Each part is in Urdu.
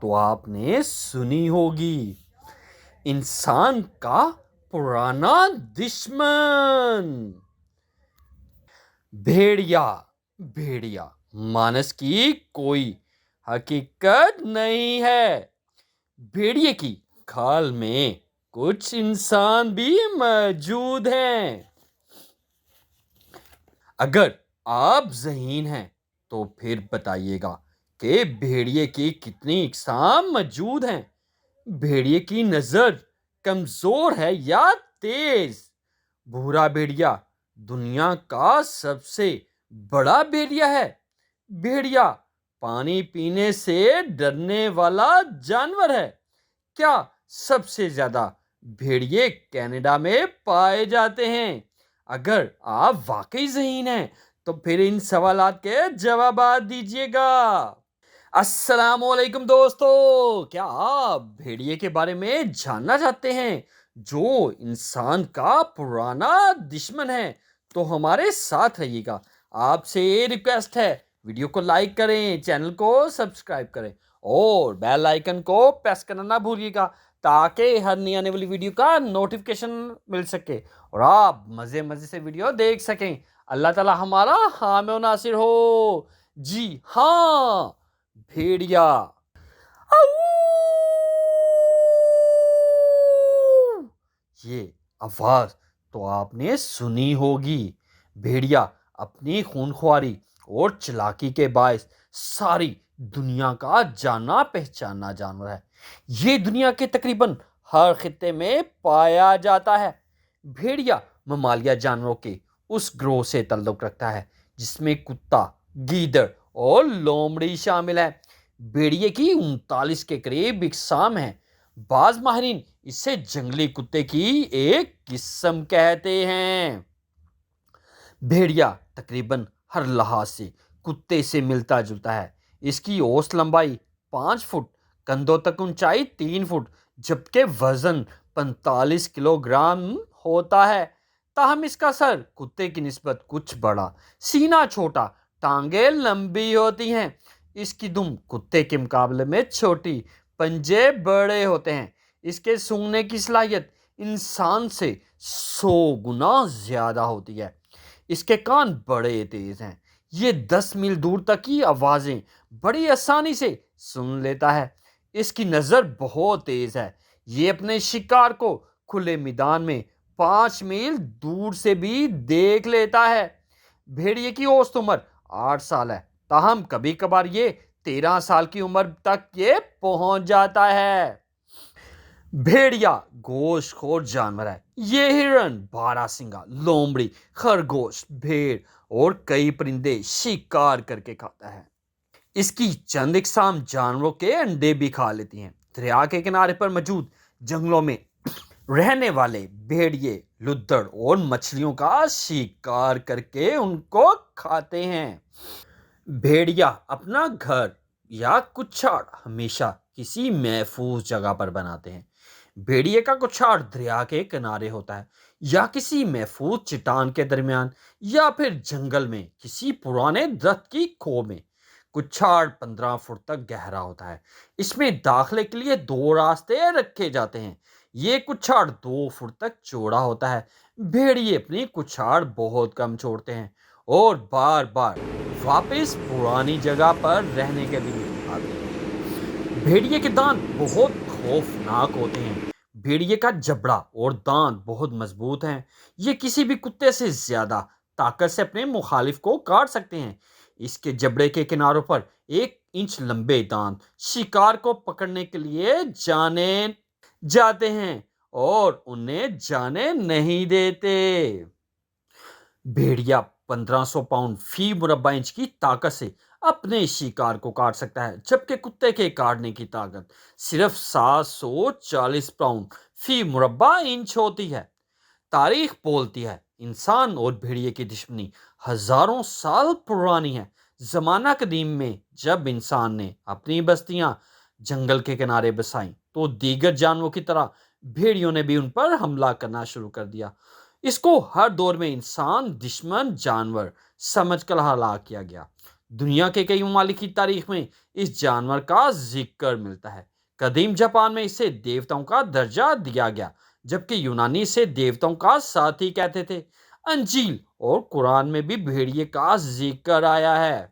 تو آپ نے سنی ہوگی، انسان کا پرانا دشمن بھیڑیا۔ بھیڑیا مانس کی کوئی حقیقت نہیں ہے۔ بھیڑیے کی کھال میں کچھ انسان بھی موجود ہیں۔ اگر آپ ذہین ہیں تو پھر بتائیے گا کہ بھیڑیے کی کتنی اقسام موجود ہیں۔ بھیڑیے کی نظر کمزور ہے یا تیز؟ بھورا بھیڑیا دنیا کا سب سے بڑا بھیڑیا ہے۔ بھیڑیا پانی پینے سے ڈرنے والا جانور ہے۔ کیا سب سے زیادہ بھیڑیے کینیڈا میں پائے جاتے ہیں؟ اگر آپ واقعی ذہین ہیں تو پھر ان سوالات کے جوابات دیجیے گا۔ السلام علیکم دوستو، کیا آپ بھیڑیے کے بارے میں جاننا چاہتے ہیں جو انسان کا پرانا دشمن ہے؟ تو ہمارے ساتھ رہیے گا۔ آپ سے یہ ریکویسٹ ہے، ویڈیو کو لائک کریں، چینل کو سبسکرائب کریں اور بیل آئیکن کو پریس کرنا نہ بھولیے گا تاکہ ہر نئی آنے والی ویڈیو کا نوٹیفیکیشن مل سکے اور آپ مزے سے ویڈیو دیکھ سکیں۔ اللہ تعالی ہمارا حامی و ناصر ہو۔ جی ہاں، بھیڑیا۔ یہ آواز تو آپ نے سنی ہوگی۔ بھیڑیا اپنی خونخواری اور چلاکی کے باعث ساری دنیا کا جانا پہچانا جانور ہے۔ یہ دنیا کے تقریباً ہر خطے میں پایا جاتا ہے۔ بھیڑیا ممالیہ جانوروں کے اس گروہ سے تعلق رکھتا ہے جس میں کتا، گیدڑ اور لومڑی شامل ہے۔ بھیڑیے کی 39 کے قریب اقسام ہیں۔ بعض ماہرین اسے جنگلی کتے کی ایک قسم کہتے ہیں۔ بھیڑیا تقریباً ہر لحاظ سے کتے سے ملتا جلتا ہے۔ اس کی اوسط لمبائی 5 فٹ، کندھوں تک اونچائی 3 فٹ، جبکہ وزن 45 کلو گرام ہوتا ہے۔ تاہم اس کا سر کتے کی نسبت کچھ بڑا، سینہ چھوٹا، ٹانگیں لمبی ہوتی ہیں۔ اس کی دم کتے کے مقابلے میں چھوٹی، پنجے بڑے ہوتے ہیں۔ اس کے سونگھنے کی صلاحیت انسان سے 100 گنا زیادہ ہوتی ہے۔ اس کے کان بڑے تیز ہیں۔ یہ 10 میل دور تک کی آوازیں بڑی آسانی سے سن لیتا ہے۔ اس کی نظر بہت تیز ہے۔ یہ اپنے شکار کو کھلے میدان میں 5 میل دور سے بھی دیکھ لیتا ہے۔ بھیڑیے کی اوسط عمر 8 سال ہے، تاہم کبھی کبھار یہ 13 سال کی عمر تک یہ پہنچ جاتا ہے۔ بھیڑیا گوشت خور جانور ہے۔ یہ ہرن، باراسنگا، لومڑی، خرگوش، بھیڑ اور کئی پرندے شکار کر کے کھاتا ہے۔ اس کی چند اقسام جانوروں کے انڈے بھی کھا لیتی ہیں۔ دریا کے کنارے پر موجود جنگلوں میں رہنے والے بھیڑیے لدڑ اور مچھلیوں کا شکار کر کے ان کو کھاتے ہیں۔ بھیڑیا اپنا گھر یا کچھاڑ ہمیشہ کسی محفوظ جگہ پر بناتے ہیں۔ بھیڑیے کا کچھاڑ دریا کے کنارے ہوتا ہے یا کسی محفوظ چٹان کے درمیان یا پھر جنگل میں کسی پرانے درخت کی کھو میں۔ کچھاڑ 15 فٹ تک گہرا ہوتا ہے۔ اس میں داخلے کے لیے 2 راستے رکھے جاتے ہیں۔ یہ کچھاڑ 2 فٹ تک چوڑا ہوتا ہے۔ بھیڑیے اپنی کچھاڑ بہت کم چھوڑتے ہیں اور بار بار واپس پرانی جگہ پر رہنے کے لیے آتے ہیں۔ بھیڑیے کے دانت بہت خوفناک ہوتے ہیں۔ بھیڑیے کا جبڑا اور دانت بہت مضبوط ہیں۔ یہ کسی بھی کتے سے زیادہ طاقت سے اپنے مخالف کو کاٹ سکتے ہیں۔ اس کے جبڑے کے کناروں پر 1 انچ لمبے دانت شکار کو پکڑنے کے لیے جانے جاتے ہیں اور انہیں جانے نہیں دیتے۔ بھیڑیا 1500 پاؤنڈ فی مربع انچ کی طاقت سے اپنے شکار کو کاٹ سکتا ہے، جبکہ کتے کے کاٹنے کی طاقت صرف 740 پاؤنڈ فی مربع انچ ہوتی ہے۔ تاریخ بولتی ہے انسان اور بھیڑیے کی دشمنی ہزاروں سال پرانی ہے۔ زمانہ قدیم میں جب انسان نے اپنی بستیاں جنگل کے کنارے بسائیں تو دیگر جانوروں کی طرح بھیڑیوں نے بھی ان پر حملہ کرنا شروع کر دیا۔ اس کو ہر دور میں انسان دشمن جانور سمجھ کر ہلاک کیا گیا۔ دنیا کے کئی ممالک کی تاریخ میں اس جانور کا ذکر ملتا ہے۔ قدیم جاپان میں اسے دیوتاؤں کا درجہ دیا گیا، جبکہ یونانی اسے دیوتاؤں کا ساتھی کہتے تھے۔ انجیل اور قرآن میں بھی بھیڑیے کا ذکر آیا ہے۔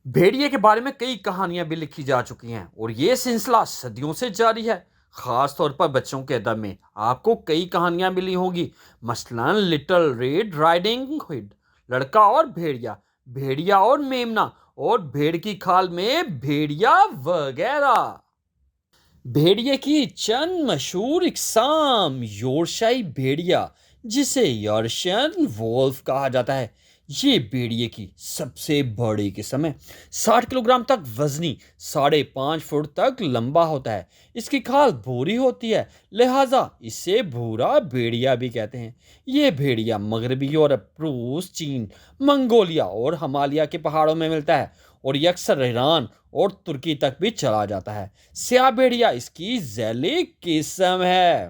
بھیڑیے کے بارے میں کئی کہانیاں بھی لکھی جا چکی ہیں اور یہ سلسلہ صدیوں سے جاری ہے۔ خاص طور پر بچوں کے ادب میں آپ کو کئی کہانیاں ملی ہوں گی، مثلاً لٹل ریڈ رائڈنگ ہوڈ، لڑکا اور بھیڑیا، بھیڑیا اور میمنا، اور بھیڑ کی کھال میں بھیڑیا وغیرہ۔ بھیڑیے کی چند مشہور اقسام: یورشائی بھیڑیا، جسے یورشین وولف کہا جاتا ہے، یہ بھیڑیے کی سب سے بڑی قسم ہے۔ 60 کلوگرام تک وزنی، 5.5 فٹ تک لمبا ہوتا ہے۔ اس کی کھال بھوری ہوتی ہے، لہٰذا اسے بھورا بھیڑیا بھی کہتے ہیں۔ یہ بھیڑیا مغربی یورپ، روس، چین، منگولیا اور ہمالیہ کے پہاڑوں میں ملتا ہے، اور یہ اکثر ایران اور ترکی تک بھی چلا جاتا ہے۔ سیاہ بھیڑیا اس کی ذیلی قسم ہے۔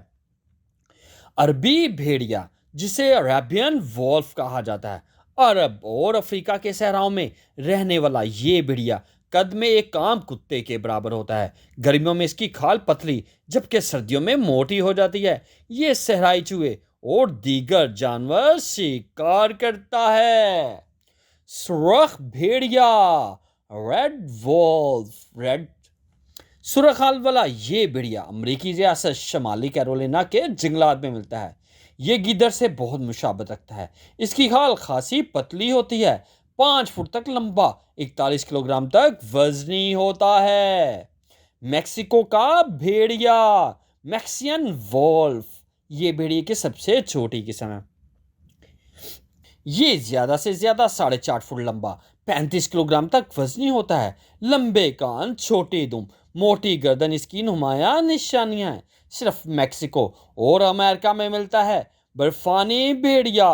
عربی بھیڑیا، جسے عربین وولف کہا جاتا ہے، عرب اور افریقہ کے صحراؤں میں رہنے والا یہ بھیڑیا قد میں ایک عام کتے کے برابر ہوتا ہے۔ گرمیوں میں اس کی کھال پتلی جبکہ سردیوں میں موٹی ہو جاتی ہے۔ یہ صحرائی چوہے اور دیگر جانور شکار کرتا ہے۔ سرخ بھیڑیا، ریڈ وولف، ریڈ سرخ خال والا یہ بھیڑیا امریکی ریاست شمالی کیرولینا کے جنگلات میں ملتا ہے۔ یہ گیدڑ سے بہت مشابہت رکھتا ہے۔ اس کی کھال خاصی پتلی ہوتی ہے، 5 فٹ تک لمبا، 41 کلوگرام تک وزنی ہوتا ہے۔ میکسیکو کا بھیڑیا، میکسین وولف، یہ بھیڑیے کی سب سے چھوٹی قسم ہے۔ یہ زیادہ سے زیادہ 4.5 فٹ لمبا، 35 کلوگرام تک وزنی ہوتا ہے۔ لمبے کان، چھوٹی دم، موٹی گردن اس کی نمایاں نشانیاں ہیں۔ صرف میکسیکو اور امریکہ میں ملتا ہے۔ برفانی بھیڑیا،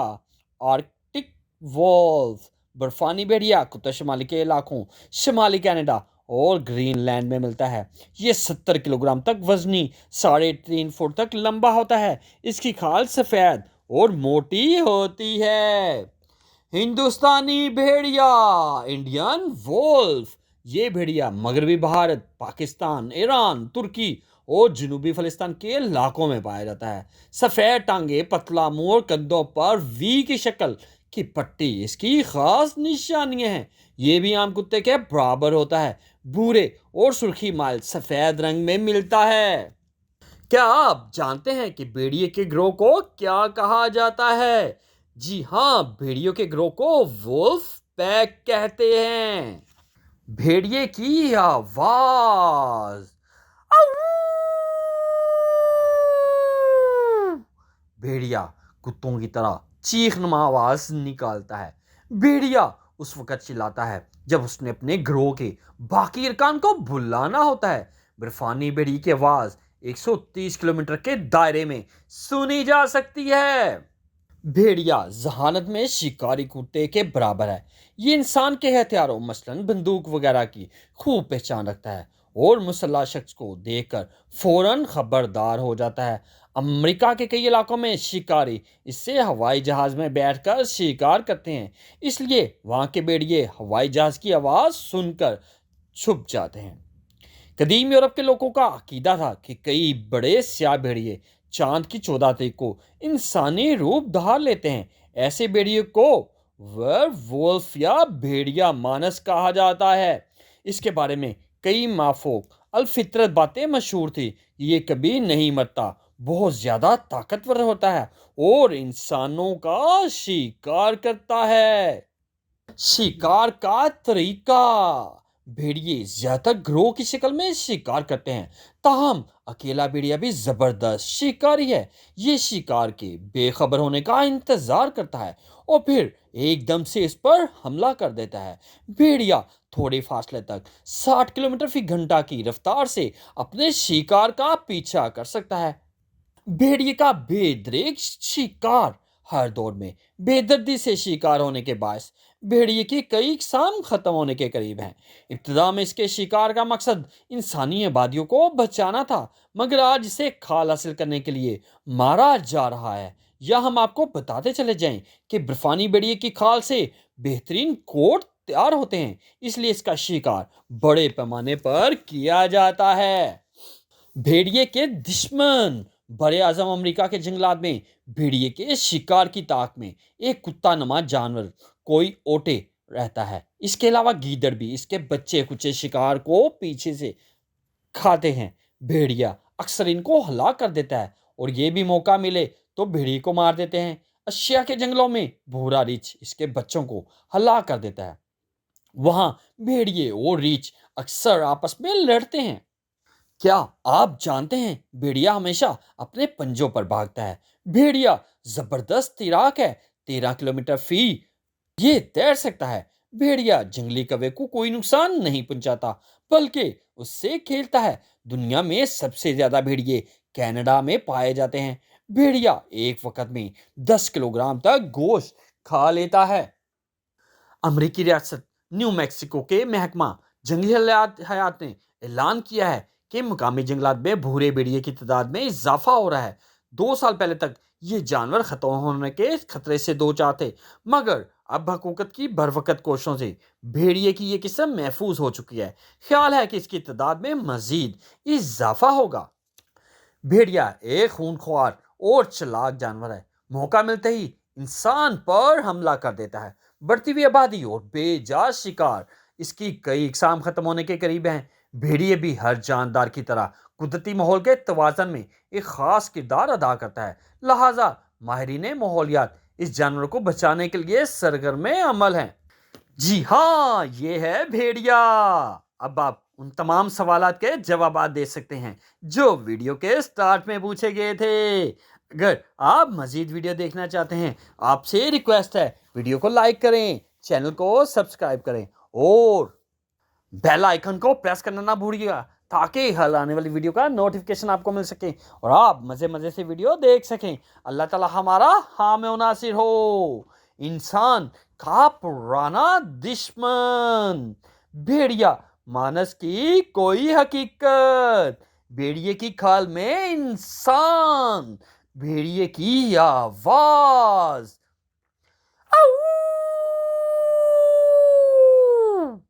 آرکٹک وولف، برفانی بھیڑیا قطب شمالی کے علاقوں، شمالی کینیڈا اور گرین لینڈ میں ملتا ہے۔ یہ 70 کلوگرام تک وزنی، 3.5 فٹ تک لمبا ہوتا ہے۔ اس کی کھال سفید اور موٹی ہوتی ہے۔ ہندوستانی بھیڑیا، انڈین وولف، یہ بھیڑیا مغربی بھارت، پاکستان، ایران، ترکی اور جنوبی فلسطین کے علاقوں میں پایا جاتا ہے۔ سفید ٹانگیں، پتلا منہ اور کندھوں پر وی کی شکل کی پٹی اس کی خاص نشانیاں ہیں۔ یہ بھی عام کتے کے برابر ہوتا ہے۔ بھورے اور سرخی مائل سفید رنگ میں ملتا ہے۔ کیا آپ جانتے ہیں کہ بھیڑیے کے گروہ کو کیا کہا جاتا ہے؟ جی ہاں، بھیڑیوں کے گروہ کو وولف پیک کہتے ہیں۔ بھیڑیے کی آواز، بھیڑیا کتوں کی طرح چیخ نما آواز نکالتا ہے۔ بھیڑیا اس وقت چلاتا ہے جب اس نے اپنے گروہ کے باقی ارکان کو بلانا ہوتا ہے۔ برفانی بھیڑی کی آواز 130 کلومیٹر کے دائرے میں سنی جا سکتی ہے۔ بھیڑیا ذہانت میں شکاری کتے کے برابر ہے۔ یہ انسان کے ہتھیاروں مثلاً بندوق وغیرہ کی خوب پہچان رکھتا ہے اور مسلح شخص کو دیکھ کر فوراً خبردار ہو جاتا ہے۔ امریکہ کے کئی علاقوں میں شکاری اس سے ہوائی جہاز میں بیٹھ کر شکار کرتے ہیں، اس لیے وہاں کے بھیڑیے ہوائی جہاز کی آواز سن کر چھپ جاتے ہیں۔ قدیم یورپ کے لوگوں کا عقیدہ تھا کہ کئی بڑے سیاہ بھیڑیے چاند کی 14 تاریخ کو انسانی روپ دھار لیتے ہیں۔ ایسے بھیڑیے کو ویر وولف یا بھیڑیا مانس کہا جاتا ہے۔ اس کے بارے میں کئی مافوق الفطرت باتیں مشہور تھی۔ یہ کبھی نہیں مرتا، بہت زیادہ طاقتور ہوتا ہے اور انسانوں کا شکار کرتا ہے۔ شکار کا طریقہ: بھیڑیے زیادہ تر گروہ کی شکل میں شکار کرتے ہیں، تاہم اکیلا بھیڑیا بھی زبردست شکاری ہے۔ یہ شکار کے بے خبر ہونے کا انتظار کرتا ہے اور پھر ایک دم سے اس پر حملہ کر دیتا ہے۔ بھیڑیا تھوڑے فاصلے تک 60 کلومیٹر فی گھنٹہ کی رفتار سے اپنے شکار کا پیچھا کر سکتا ہے۔ بھیڑیے کا بے دریغ شکار ہر دور میں بے دردی سے شکار ہونے کے باعث بھیڑیے کی کئی اقسام ختم ہونے کے قریب ہیں۔ ابتدا میں اس کے شکار کا مقصد انسانی آبادیوں کو بچانا تھا، مگر آج اسے کھال حاصل کرنے کے لیے مارا جا رہا ہے۔ یا ہم آپ کو بتاتے چلے جائیں کہ برفانی بھیڑیے کی کھال سے بہترین کوٹ تیار ہوتے ہیں، اس لیے اس کا شکار بڑے پیمانے پر کیا جاتا ہے۔ بھیڑیے کے دشمن بڑے اعظم امریکہ کے جنگلات میں بھیڑیے کے شکار کی طاق میں ایک کتا نما جانور کوئی اوٹے رہتا ہے۔ اس کے علاوہ گیدڑ بھی اس کے بچے کچے شکار کو پیچھے سے کھاتے ہیں۔ بھیڑیا اکثر ان کو ہلاک کر دیتا ہے اور یہ بھی موقع ملے تو بھیڑی کو مار دیتے ہیں۔ ایشیا کے جنگلوں میں بھورا ریچھ اس کے بچوں کو ہلاک کر دیتا ہے۔ وہاں بھیڑیے اور ریچھ اکثر آپس میں لڑتے ہیں۔ کیا آپ جانتے ہیں بھیڑیا ہمیشہ اپنے پنجوں پر بھاگتا ہے۔ بھیڑیا زبردست تیراک ہے، 13 کلومیٹر فی یہ تیر سکتا ہے۔ بھیڑیا جنگلی کوے کو کوئی نقصان نہیں پہنچاتا بلکہ اس سے کھیلتا ہے۔ دنیا میں سب سے زیادہ بھیڑیے کینیڈا میں پائے جاتے ہیں۔ بھیڑیا ایک وقت میں 10 کلو گرام تک گوشت کھا لیتا ہے۔ امریکی ریاست نیو میکسیکو کے محکمہ جنگلی حیات نے اعلان کیا ہے کہ مقامی جنگلات میں بھورے بھیڑیے کی تعداد میں اضافہ ہو رہا ہے۔ 2 سال پہلے تک یہ جانور ختم ہونے کے خطرے سے دوچار تھے، مگر اب حکومت کی بروقت کوششوں سے بھیڑیے کی یہ قسم محفوظ ہو چکی ہے۔ خیال ہے کہ اس کی تعداد میں مزید اضافہ ہوگا۔ بھیڑیا ایک خونخوار اور چلاک جانور ہے، موقع ملتے ہی انسان پر حملہ کر دیتا ہے۔ بڑھتی ہوئی آبادی اور بے جا شکار اس کی کئی اقسام ختم ہونے کے قریب ہیں۔ بھیڑیے بھی ہر جاندار کی طرح قدرتی ماحول کے توازن میں ایک خاص کردار ادا کرتا ہے، لہٰذا ماہرین ماحولیات اس جانور کو بچانے کے لیے سرگرم عمل ہیں۔ جی ہاں، یہ ہے بھیڑیا۔ اب آپ ان تمام سوالات کے جوابات دے سکتے ہیں جو ویڈیو کے سٹارٹ میں پوچھے گئے تھے۔ اگر آپ مزید ویڈیو دیکھنا چاہتے ہیں، آپ سے ریکویسٹ ہے ویڈیو کو لائک کریں، چینل کو سبسکرائب کریں اور بیل آئیکن کو پریس کرنا نہ بھولیے گا تاکہ ہر آنے والی ویڈیو کا نوٹیفیکیشن آپ کو مل سکے اور آپ مزے سے ویڈیو دیکھ سکیں۔ اللہ تعالی ہمارا حامی و ناصر ہو۔ انسان کا پرانا دشمن بھیڑیا مانس کی کوئی حقیقت، بھیڑیے کی کھال میں انسان، بھیڑیے کی آواز۔